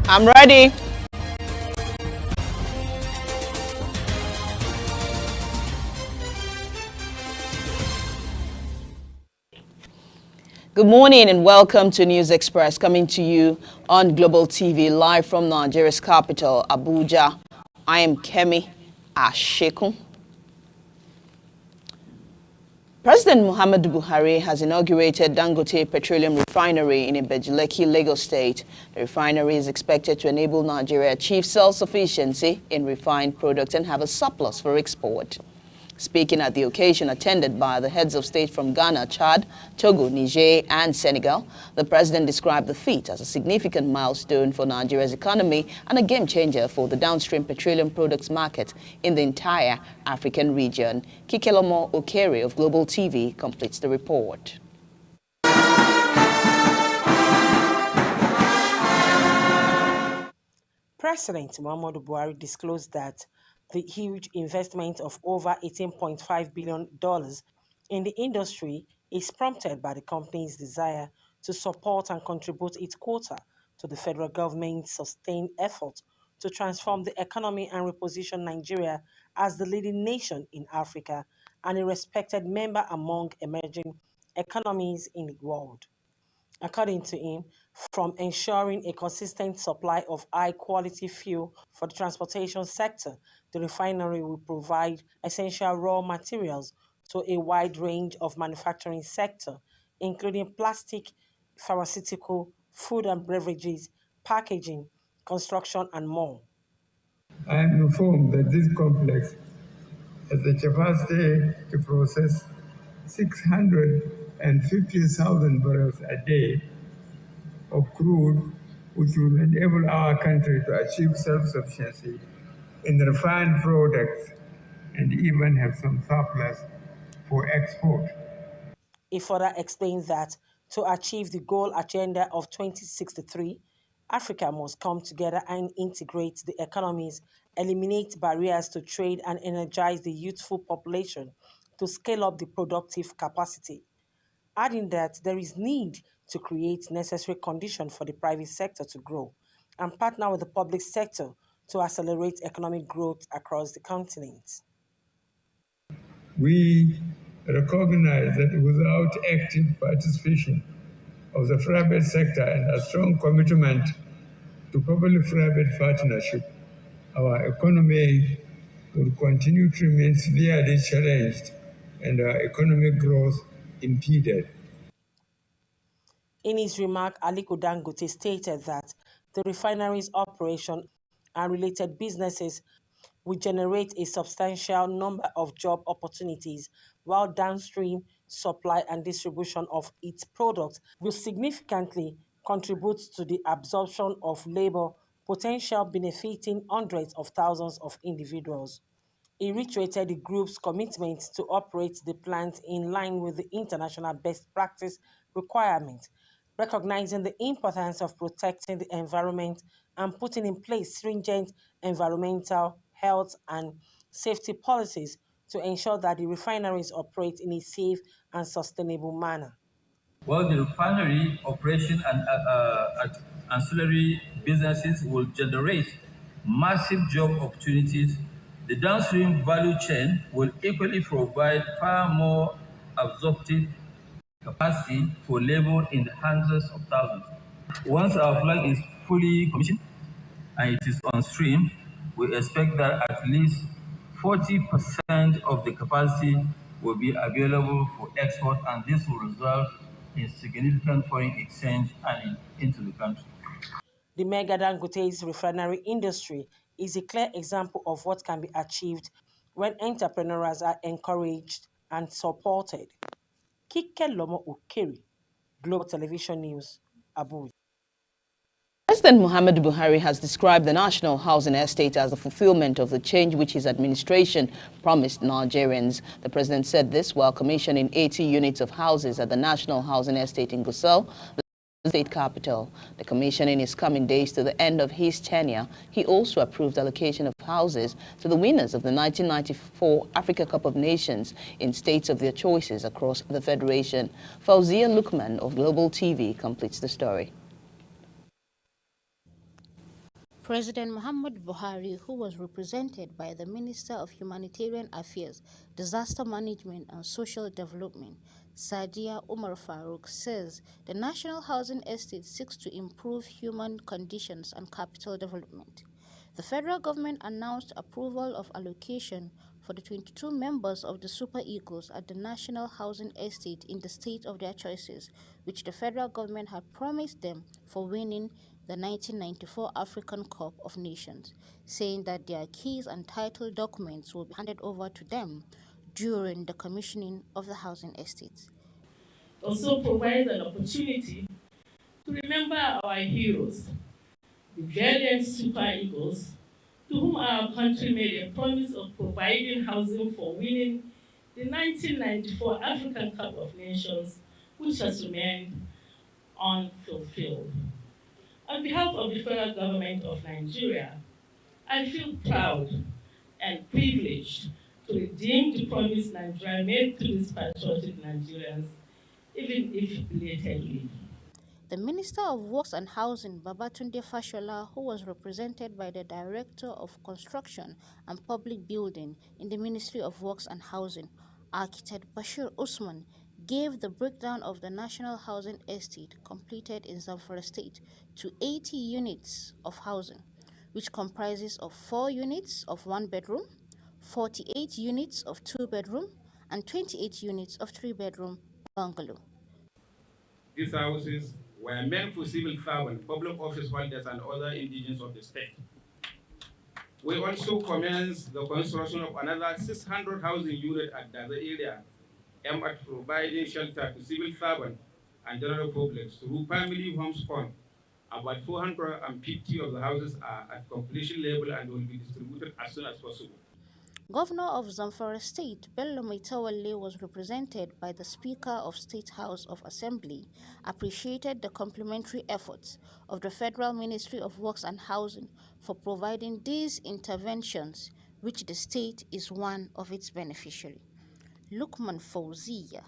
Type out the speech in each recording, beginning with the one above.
I'm ready. Good morning and welcome to News Express, coming to you on Global TV live from Nigeria's capital, Abuja. I am Kemi Ashekun. President Muhammadu Buhari has inaugurated Dangote Petroleum Refinery in Ibejuleki, Lagos State. The refinery is expected to enable Nigeria achieve self-sufficiency in refined products and have a surplus for export. Speaking at the occasion attended by the heads of state from Ghana, Chad, Togo, Niger, and Senegal, the president described the feat as a significant milestone for Nigeria's economy and a game changer for the downstream petroleum products market in the entire African region. Kikelomo Okere of Global TV completes the report. President Muhammadu Buhari disclosed that the huge investment of over $18.5 billion in the industry is prompted by the company's desire to support and contribute its quota to the federal government's sustained effort to transform the economy and reposition Nigeria as the leading nation in Africa and a respected member among emerging economies in the world. According to him, from ensuring a consistent supply of high-quality fuel for the transportation sector, the refinery will provide essential raw materials to a wide range of manufacturing sector, including plastic, pharmaceutical, food and beverages, packaging, construction, and more. I am informed that this complex has the capacity to process 650,000 barrels a day of crude, which will enable our country to achieve self-sufficiency in refined products and even have some surplus for export. He further explains that to achieve the goal agenda of 2063, Africa must come together and integrate the economies, eliminate barriers to trade, and energize the youthful population to scale up the productive capacity, adding that there is need to create necessary conditions for the private sector to grow and partner with the public sector to accelerate economic growth across the continent. We recognize that without active participation of the private sector and a strong commitment to public-private partnership, our economy will continue to remain severely challenged and our economic growth impeded. In his remark, Aliko Dangote stated that the refinery's operation and related businesses will generate a substantial number of job opportunities, while downstream supply and distribution of its products will significantly contribute to the absorption of labor potential benefiting hundreds of thousands of individuals. He reiterated the group's commitment to operate the plant in line with the international best practice requirements, recognizing the importance of protecting the environment and putting in place stringent environmental, health, and safety policies to ensure that the refineries operate in a safe and sustainable manner. Well, the refinery operation and ancillary businesses will generate massive job opportunities. The downstream value chain will equally provide far more absorptive capacity for labor in the hundreds of thousands. Once our plant is fully commissioned and it is on stream, we expect that at least 40% of the capacity will be available for export, and this will result in significant foreign exchange and into the country. The mega Dangote's refinery industry is a clear example of what can be achieved when entrepreneurs are encouraged and supported. Kikelomo Okere, Global Television News, Abuja. President Muhammadu Buhari has described the National Housing Estate as a fulfillment of the change which his administration promised Nigerians. The president said this while commissioning 80 units of houses at the National Housing Estate in Gusau, the state capital. The commissioning is coming days to the end of his tenure. He also approved allocation of houses to the winners of the 1994 Africa Cup of Nations in states of their choices across the Federation. Fauzia Lukman of Global TV completes the story. President Muhammadu Buhari, who was represented by the Minister of Humanitarian Affairs, Disaster Management and Social Development, Sadiya Umar Farouk, says the National Housing Estate seeks to improve human conditions and capital development. The federal government announced approval of allocation for the 22 members of the Super Eagles at the National Housing Estate in the state of their choices, which the federal government had promised them for winning the 1994 African Cup of Nations, saying that their keys and title documents will be handed over to them during the commissioning of the housing estates. Also provides an opportunity to remember our heroes, the valiant Super Eagles, to whom our country made a promise of providing housing for winning the 1994 African Cup of Nations, which has remained unfulfilled. On behalf of the federal government of Nigeria, I feel proud and privileged to redeem the promise Nigeria made to these patriotic Nigerians, even if belatedly. The Minister of Works and Housing, Babatunde Fashola, who was represented by the Director of Construction and Public Building in the Ministry of Works and Housing, Architect Bashir Usman, gave the breakdown of the National Housing Estate completed in Zamfara State to 80 units of housing, which comprises of 4 units of 1-bedroom, 48 units of 2-bedroom, and 28 units of 3-bedroom bungalow. These houses were meant for civil servants, public office holders, and other indigents of the state. We also commenced the construction of another 600 housing units at the area, aimed at providing shelter to civil servants and general public through family homes fund. About 450 of the houses are at completion level and will be distributed as soon as possible. Governor of Zamfara State, Bello Maitawalle, was represented by the Speaker of State House of Assembly, appreciated the complementary efforts of the Federal Ministry of Works and Housing for providing these interventions, which the state is one of its beneficiaries. Lukman Fawziya,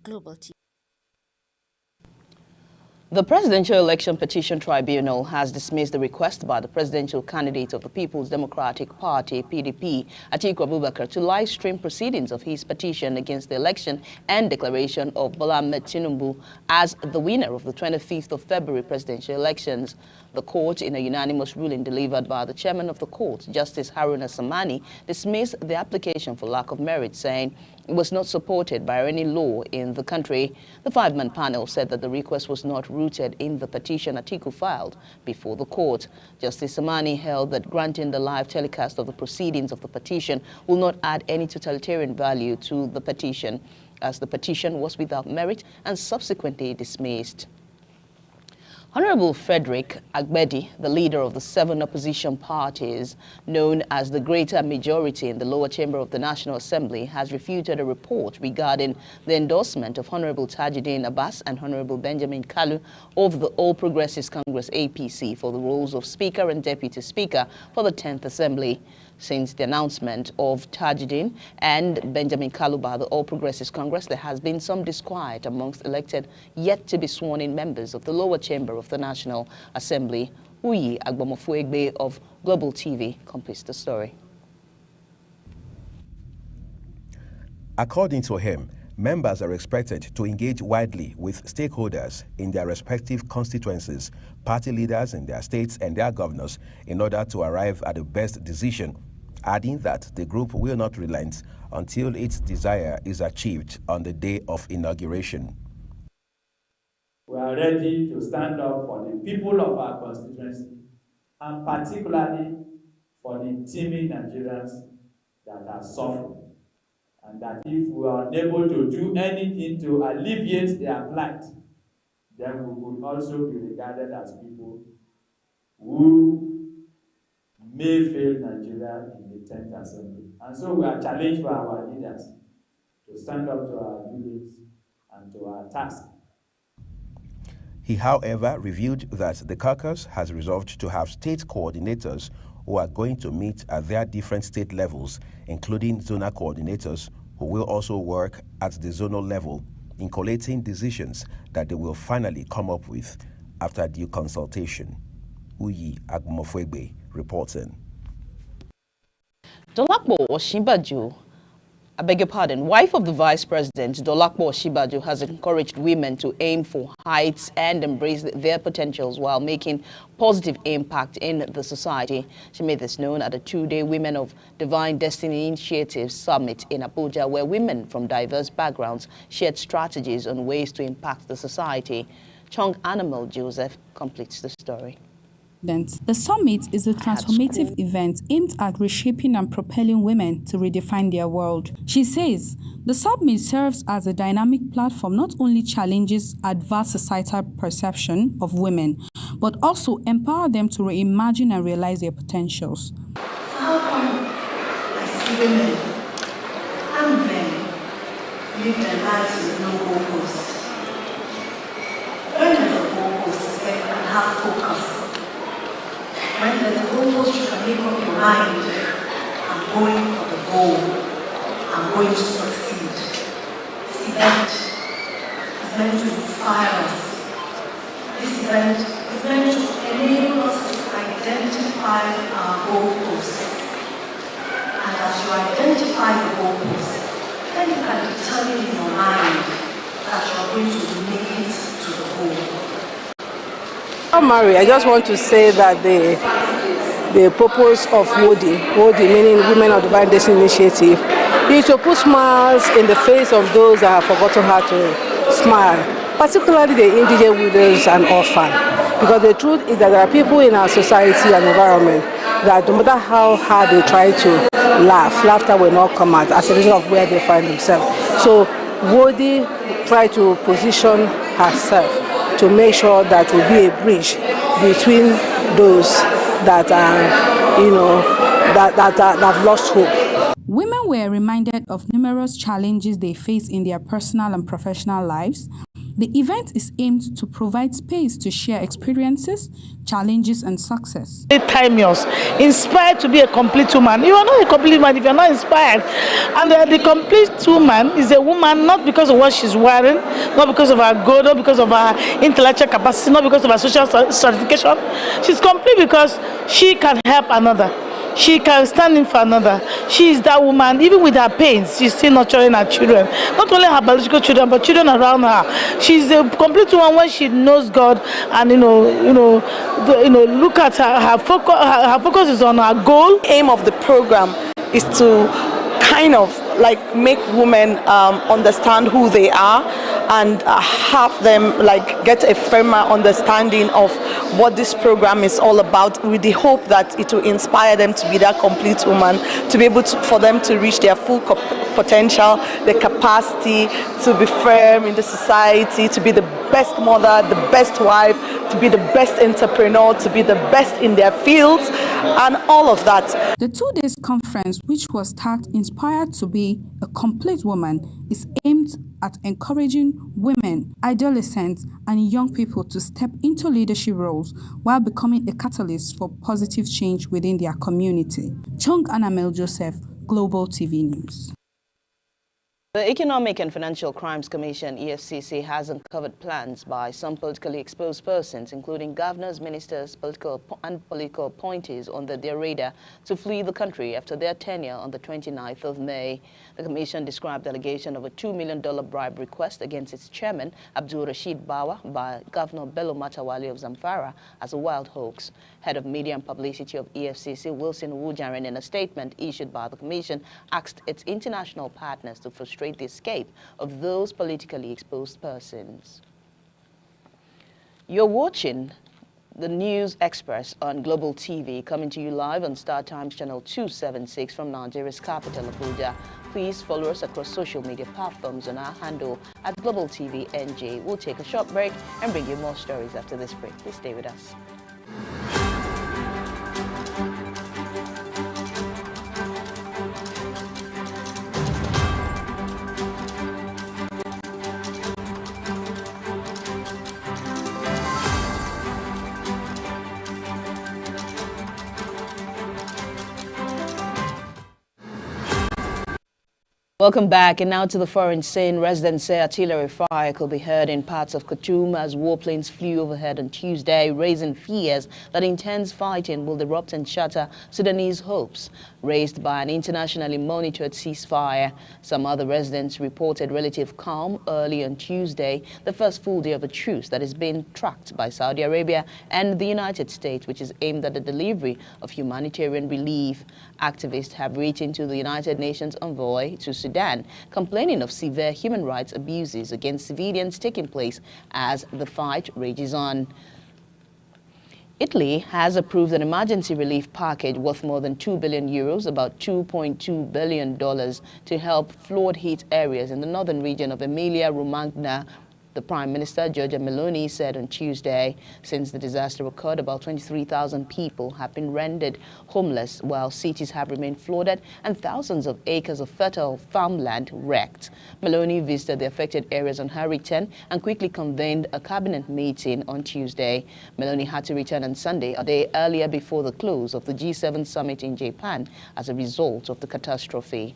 Global TV. The Presidential Election Petition Tribunal has dismissed the request by the presidential candidate of the People's Democratic Party, PDP, Atiku Abubakar, to live stream proceedings of his petition against the election and declaration of Bola Ahmed Tinubu as the winner of the 25th of February presidential elections. The court, in a unanimous ruling delivered by the chairman of the court, Justice Haruna Samani, dismissed the application for lack of merit, saying it was not supported by any law in the country. The 5-man panel said that the request was not rooted in the petition Atiku filed before the court. Justice Samani held that granting the live telecast of the proceedings of the petition will not add any totalitarian value to the petition, as the petition was without merit and subsequently dismissed. Honorable Frederick Agbedi, the leader of the 7 opposition parties, known as the Greater Majority in the lower chamber of the National Assembly, has refuted a report regarding the endorsement of Honorable Tajuddin Abbas and Honorable Benjamin Kalu of the All Progressives Congress APC for the roles of Speaker and Deputy Speaker for the 10th Assembly. Since the announcement of Tajuddin and Benjamin Kalu by the All Progressives Congress, there has been some disquiet amongst elected yet to be sworn-in members of the lower chamber of the National Assembly. Uyi Agbomofuegbe of Global TV completes the story. According to him, members are expected to engage widely with stakeholders in their respective constituencies, party leaders in their states and their governors in order to arrive at the best decision, adding that the group will not relent until its desire is achieved on the day of inauguration. We are ready to stand up for the people of our constituency, and particularly for the teeming Nigerians that are suffering. And that if we are unable to do anything to alleviate their plight, then we would also be regarded as people who may fail Nigeria in the 10th Assembly. And so we are challenged by our leaders to stand up to our duties and to our task. He, however, revealed that the caucus has resolved to have state coordinators who are going to meet at their different state levels, including zonal coordinators who will also work at the zonal level in collating decisions that they will finally come up with after due consultation. Uyi Agmofwegbe reporting. Dolapo Osinbajo, I beg your pardon, wife of the Vice President, Dolapo Osinbajo, has encouraged women to aim for heights and embrace their potentials while making positive impact in the society. She made this known at the two-day Women of Divine Destiny Initiative Summit in Abuja, where women from diverse backgrounds shared strategies on ways to impact the society. Chung Animal Joseph completes the story. The summit is a transformative event aimed at reshaping and propelling women to redefine their world. She says the summit serves as a dynamic platform, not only challenges adverse societal perception of women, but also empower them to reimagine and realize their potentials. How come I see women and men live their lives with no goalposts? When there's a goalpost, they can have focus. When there's a goalpost, you can make up your mind, I'm going for the goal, I'm going to succeed. This event is meant to inspire us. This event is meant to enable us to identify our goalposts. And as you identify the goalposts, then you can determine in your mind that you are going to make it to the goal. Mary, I just want to say that the purpose of WODI meaning Women of Divine Destiny Initiative, is to put smiles in the face of those that have forgotten how to smile, particularly the indigent widows and orphans. Because the truth is that there are people in our society and environment that no matter how hard they try to laugh, laughter will not come out as a result of where they find themselves. So WODI try to position herself to make sure that will be a bridge between those that are, that have lost hope. Women were reminded of numerous challenges they face in their personal and professional lives. The event is aimed to provide space to share experiences, challenges, and success. Timeless, inspired to be a complete woman. You are not a complete woman if you are not inspired. And the complete woman is a woman not because of what she's wearing, not because of her goal, not because of her intellectual capacity, not because of her social certification. She's complete because she can help another. She can stand in for another. She is that woman, even with her pains, she's still nurturing her children. Not only her biological children, but children around her. She's a complete woman when she knows God and look at her focus is on her goal. The aim of the program is to kind of like make women understand who they are and have them like get a firmer understanding of what this program is all about, with the hope that it will inspire them to be that complete woman, to be able to, for them to reach their full potential, their capacity to be firm in the society, to be the best mother, the best wife, to be the best entrepreneur, to be the best in their fields, and all of that. The 2 days conference, which was tagged Inspired to Be a Complete Woman, is aimed at encouraging women, adolescents, and young people to step into leadership roles while becoming a catalyst for positive change within their community. Chung Animal Joseph, Global TV News. The Economic and Financial Crimes Commission, EFCC, has uncovered plans by some politically exposed persons, including governors, ministers, political appointees, under their radar to flee the country after their tenure on the 29th of May. The commission described the allegation of a $2 million bribe request against its chairman, Abdul Rashid Bawa, by Governor Bello Matawali of Zamfara as a wild hoax. Head of Media and Publicity of EFCC, Wilson Wujaren, in a statement issued by the commission, asked its international partners to frustrate the escape of those politically exposed persons. You're watching the News Express on Global TV, coming to you live on Star Times Channel 276 from Nigeria's capital, Abuja. Please follow us across social media platforms on our handle at Global TV NJ. We'll take a short break and bring you more stories after this break. Please stay with us. Welcome back, and now to the foreign scene. Residents say artillery fire could be heard in parts of Khartoum as warplanes flew overhead on Tuesday, raising fears that intense fighting will erupt and shatter Sudanese hopes raised by an internationally monitored ceasefire. Some other residents reported relative calm early on Tuesday, the first full day of a truce that is being tracked by Saudi Arabia and the United States, which is aimed at the delivery of humanitarian relief. Activists have written to the United Nations envoy to Sudan, complaining of severe human rights abuses against civilians taking place as the fight rages on. Italy has approved an emergency relief package worth more than €2 billion, about $2.2 billion, to help flood-hit areas in the northern region of Emilia-Romagna. The Prime Minister, Giorgia Meloni, said on Tuesday, since the disaster occurred, about 23,000 people have been rendered homeless, while cities have remained flooded and thousands of acres of fertile farmland wrecked. Meloni visited the affected areas on her return and quickly convened a cabinet meeting on Tuesday. Meloni had to return on Sunday, a day earlier before the close of the G7 summit in Japan, as a result of the catastrophe.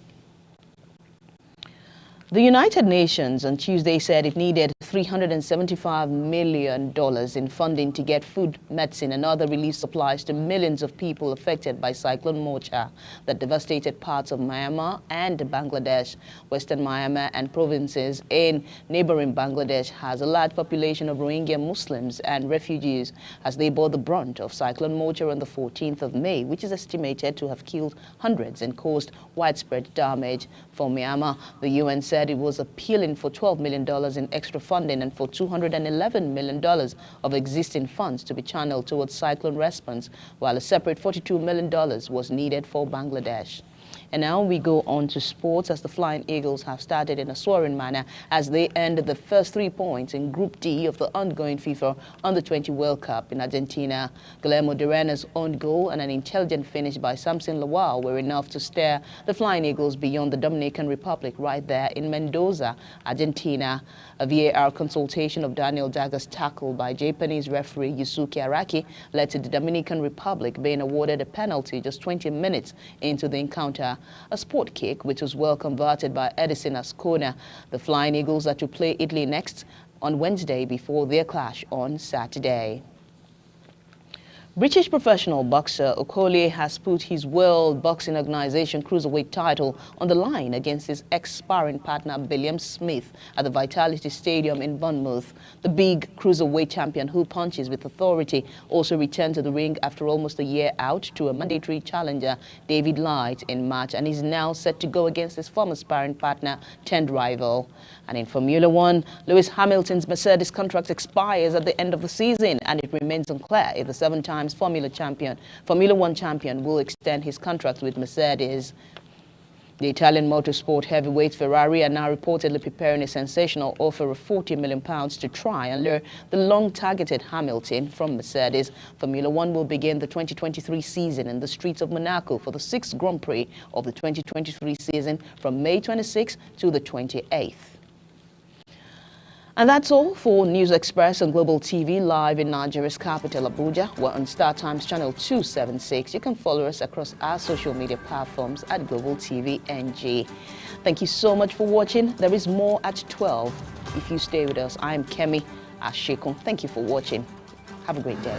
The United Nations on Tuesday said it needed $375 million in funding to get food, medicine and other relief supplies to millions of people affected by Cyclone Mocha that devastated parts of Myanmar and Bangladesh. Western Myanmar and provinces in neighboring Bangladesh has a large population of Rohingya Muslims and refugees as they bore the brunt of Cyclone Mocha on the 14th of May, which is estimated to have killed hundreds and caused widespread damage. For Myanmar, the UN said it was appealing for $12 million in extra funding and for $211 million of existing funds to be channeled towards cyclone response, while a separate $42 million was needed for Bangladesh. And now we go on to sports, as the Flying Eagles have started in a soaring manner as they earned the first 3 points in Group D of the ongoing FIFA Under-20 World Cup in Argentina. Guillermo Durena's own goal and an intelligent finish by Samson Lawal were enough to steer the Flying Eagles beyond the Dominican Republic right there in Mendoza, Argentina. A VAR consultation of Daniel Daga's tackle by Japanese referee Yusuke Araki led to the Dominican Republic being awarded a penalty just 20 minutes into the encounter. A sport kick, which was well converted by Edison Ascona. The Flying Eagles are to play Italy next on Wednesday before their clash on Saturday. British professional boxer Okolie has put his World Boxing Organization cruiserweight title on the line against his ex-sparring partner William Smith at the Vitality Stadium in Bournemouth. The big cruiserweight champion, who punches with authority, also returned to the ring after almost a year out to a mandatory challenger, David Light, in March, and is now set to go against his former sparring partner turned rival. And in Formula One, Lewis Hamilton's Mercedes contract expires at the end of the season, and it remains unclear if the 7-time Formula One champion will extend his contract with Mercedes. The Italian motorsport heavyweights Ferrari are now reportedly preparing a sensational offer of £40 million to try and lure the long-targeted Hamilton from Mercedes. Formula One will begin the 2023 season in the streets of Monaco for the 6th Grand Prix of the 2023 season from May 26th to the 28th. And that's all for News Express on Global TV, live in Nigeria's capital, Abuja. We're on Star Times channel 276. You can follow us across our social media platforms at Global TV NG. Thank you so much for watching. There is more at 12 if you stay with us. I'm Kemi Ashekun. Thank you for watching. Have a great day.